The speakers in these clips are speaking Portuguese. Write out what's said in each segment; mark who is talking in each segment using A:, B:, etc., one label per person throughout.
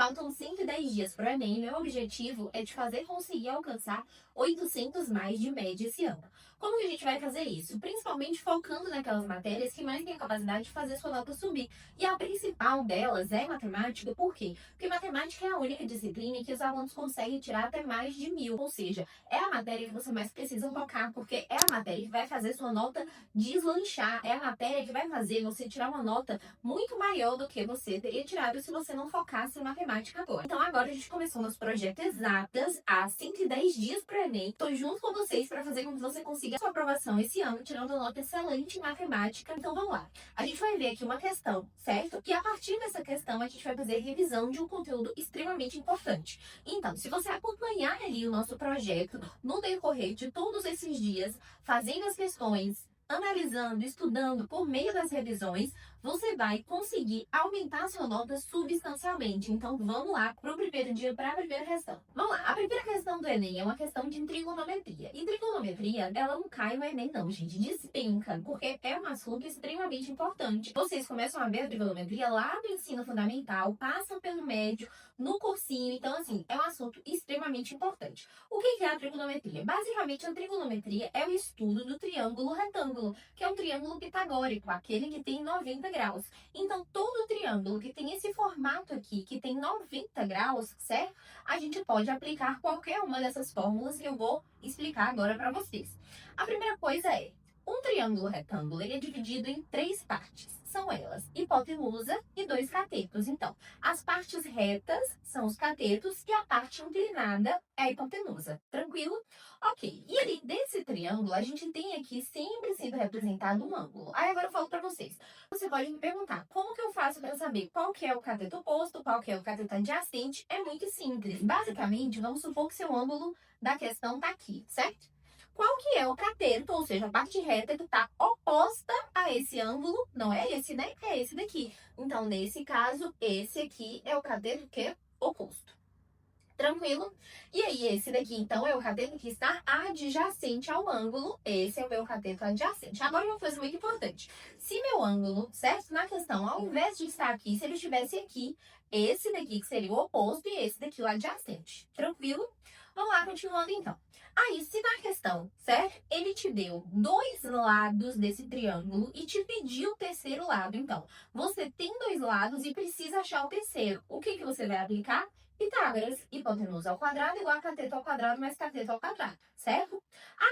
A: Faltam 110 dias para o Enem e meu objetivo é de fazer conseguir alcançar 800 mais de média esse ano. Como que a gente vai fazer isso? Principalmente focando naquelas matérias que mais têm a capacidade de fazer sua nota subir. E a principal delas é matemática, por quê? Porque matemática é a única disciplina em que os alunos conseguem tirar até mais de 1000, ou seja, é a matéria que você mais precisa focar, porque é a matéria que vai fazer sua nota deslanchar, é a matéria que vai fazer você tirar uma nota muito maior do que você teria tirado se você não focasse em matemática agora. Então agora a gente começou nosso projeto Exatas há 110 dias para o Enem. Estou junto com vocês para fazer com que você consiga a sua aprovação esse ano, tirando uma nota excelente em matemática. Então vamos lá. A gente vai ver aqui uma questão, certo? E a partir dessa questão a gente vai fazer revisão de um conteúdo extremamente importante. Então, se você acompanhar ali o nosso projeto no decorrer de todos esses dias, fazendo as questões, analisando, estudando por meio das revisões, você vai conseguir aumentar sua nota substancialmente. Então, vamos lá para o primeiro dia, para a primeira questão. Vamos lá, a primeira questão do Enem é uma questão de trigonometria. E trigonometria, ela não cai no Enem não, gente, despenca, porque é um assunto extremamente importante. Vocês começam a ver a trigonometria lá do ensino fundamental, passam pelo médio, no cursinho, então assim, é um assunto extremamente importante. O que é a trigonometria? Basicamente, a trigonometria é o estudo do triângulo retângulo, que é um triângulo pitagórico, aquele que tem 90 graus. Então, todo triângulo que tem esse formato aqui, que tem 90 graus, certo? A gente pode aplicar qualquer uma dessas fórmulas que eu vou explicar agora para vocês. A primeira coisa é, um triângulo retângulo, ele é dividido em 3 partes. São elas, hipotenusa e 2 catetos. Então, as partes retas são os catetos e a parte inclinada é a hipotenusa. Tranquilo? Ok. E ali, desse triângulo, a gente tem aqui sempre sendo representado um ângulo. Aí agora eu falo para vocês. Você pode me perguntar, como que eu faço para saber qual que é o cateto oposto, qual que é o cateto adjacente? É muito simples. Basicamente, vamos supor que seu ângulo da questão está aqui, certo? Qual que é o cateto, ou seja, a parte reta que está oposta a esse ângulo? Não é esse, né? É esse daqui. Então, nesse caso, esse aqui é o cateto que é oposto. Tranquilo? E aí, esse daqui, então, é o cateto que está adjacente ao ângulo. Esse é o meu cateto adjacente. Agora, uma coisa muito importante. Se meu ângulo, certo? Na questão, ao invés de estar aqui, se ele estivesse aqui, esse daqui que seria o oposto e esse daqui o adjacente. Tranquilo? Vamos lá, continuando então. Aí, se na questão, certo? Ele te deu 2 lados desse triângulo e te pediu o terceiro lado. Então, você tem 2 lados e precisa achar o terceiro. O que você vai aplicar? Pitágoras, hipotenusa ao quadrado igual a cateto ao quadrado mais cateto ao quadrado, certo?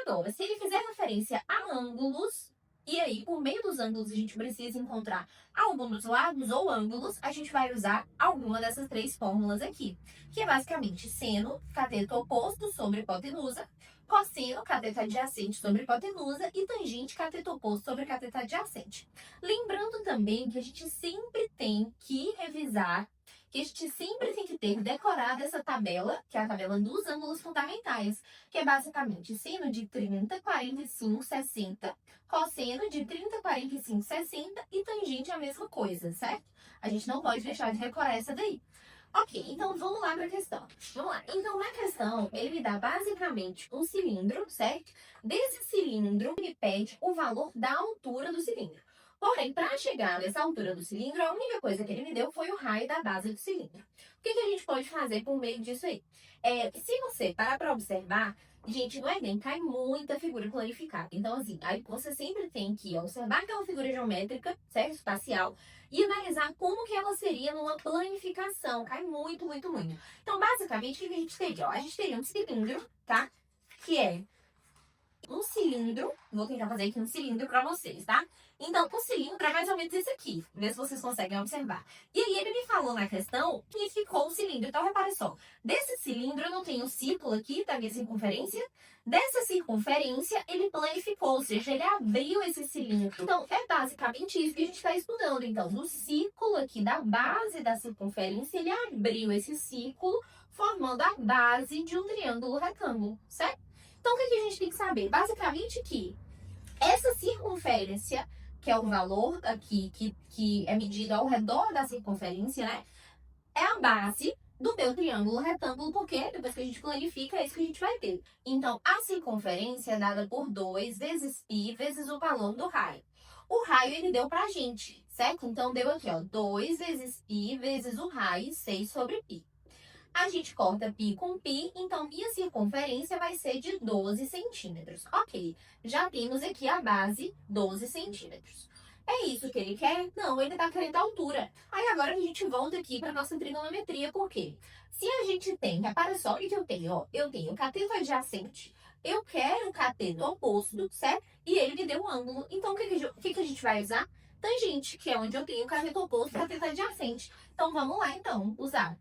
A: Agora, se ele fizer referência a ângulos, e aí, por meio dos ângulos, a gente precisa encontrar algum dos lados ou ângulos, a gente vai usar alguma dessas 3 fórmulas aqui, que é basicamente seno, cateto oposto sobre hipotenusa, cosseno, cateto adjacente sobre hipotenusa e tangente, cateto oposto sobre cateto adjacente. Lembrando também que a gente sempre tem que revisar, que a gente sempre tem que ter decorado essa tabela, que é a tabela dos ângulos fundamentais, que é basicamente seno de 30, 45, 60, cosseno de 30, 45, 60 e tangente a mesma coisa, certo? A gente não pode deixar de decorar essa daí. Ok, então vamos lá para a questão. Vamos lá. Então, na questão, ele me dá basicamente um cilindro, certo? Desse cilindro, ele pede o valor da altura do cilindro. Porém, para chegar nessa altura do cilindro, a única coisa que ele me deu foi o raio da base do cilindro. O que a gente pode fazer por meio disso aí? Se você parar para observar, gente, no Enem cai muita figura planificada. Então, assim, aí você sempre tem que observar aquela figura geométrica, certo? Espacial, e analisar como que ela seria numa planificação. Cai muito, muito, muito. Então, basicamente, o que a gente teria? Ó, a gente teria um cilindro, tá? Que é um cilindro, vou tentar fazer aqui um cilindro para vocês, tá? Então, o cilindro é mais ou menos esse aqui, vê se vocês conseguem observar. E aí, ele me falou na questão que ficou o cilindro. Então, repare só, desse cilindro eu não tenho o círculo aqui, da minha circunferência. Dessa circunferência, ele planificou, ou seja, ele abriu esse cilindro. Então, é basicamente isso que a gente está estudando. Então, no círculo aqui da base da circunferência, ele abriu esse círculo, formando a base de um triângulo retângulo, certo? Então, o que a gente tem que saber? Basicamente que essa circunferência, que é o valor aqui, que é medido ao redor da circunferência, né? É a base do meu triângulo retângulo, porque depois que a gente planifica, é isso que a gente vai ter. Então, a circunferência é dada por 2 vezes π vezes o valor do raio. O raio, ele deu pra gente certo? Então, deu aqui, ó, 2 vezes π vezes o raiz 6 sobre π. A gente corta π com π, então minha circunferência vai ser de 12 centímetros. Ok, já temos aqui a base 12 centímetros. É isso que ele quer? Não, ele está querendo a altura. Aí agora a gente volta aqui para nossa trigonometria, por quê? Se a gente tem, repara só o que eu tenho, ó. Eu tenho cateto adjacente, eu quero o cateto oposto, certo? E ele me deu um ângulo. Então, o que a gente vai usar? Tangente, que é onde eu tenho o cateto oposto e o cateto adjacente. Então, vamos lá, então, usar.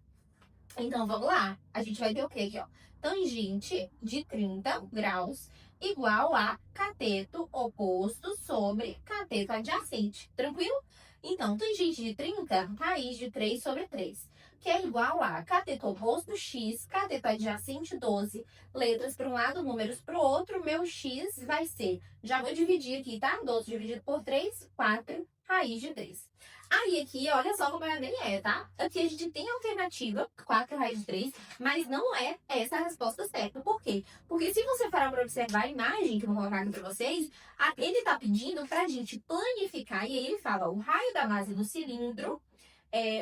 A: Então, vamos lá. A gente vai ter o quê aqui, ó? Tangente de 30 graus igual a cateto oposto sobre cateto adjacente. Tranquilo? Então, tangente de 30, raiz de 3 sobre 3, que é igual a cateto oposto x, cateto adjacente 12. Letras para um lado, números para o outro. Meu x vai ser, já vou dividir aqui, tá? 12 dividido por 3, 4, raiz de 3. Aí aqui, olha só como nem é, tá? Aqui a gente tem a alternativa, 4 raiz de 3, mas não é essa a resposta certa. Por quê? Porque se você parar para observar a imagem que eu vou colocar aqui para vocês, ele tá pedindo pra gente planificar, e aí ele fala, o raio da base do cilindro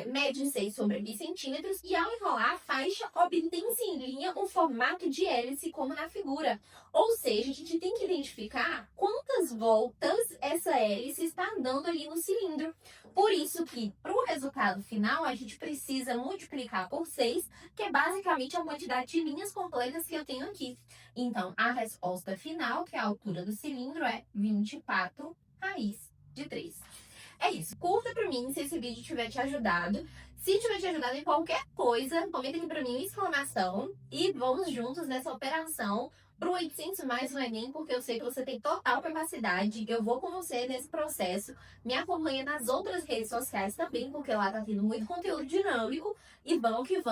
A: mede 6 sobre 20 centímetros e ao enrolar a faixa obtém-se em linha o formato de hélice como na figura. Ou seja, a gente tem que identificar quantas voltas essa hélice está dando ali no cilindro. Por isso que, para o resultado final, a gente precisa multiplicar por 6, que é basicamente a quantidade de linhas completas que eu tenho aqui. Então, a resposta final, que é a altura do cilindro, é 24 raiz de 3. É isso. Curta pra mim se esse vídeo tiver te ajudado. Se tiver te ajudado em qualquer coisa, comenta aqui pra mim uma exclamação. E vamos juntos nessa operação pro 800 mais no Enem, porque eu sei que você tem total capacidade. Eu vou com você nesse processo. Me acompanha nas outras redes sociais também, porque lá tá tendo muito conteúdo dinâmico. E vamos que vamos.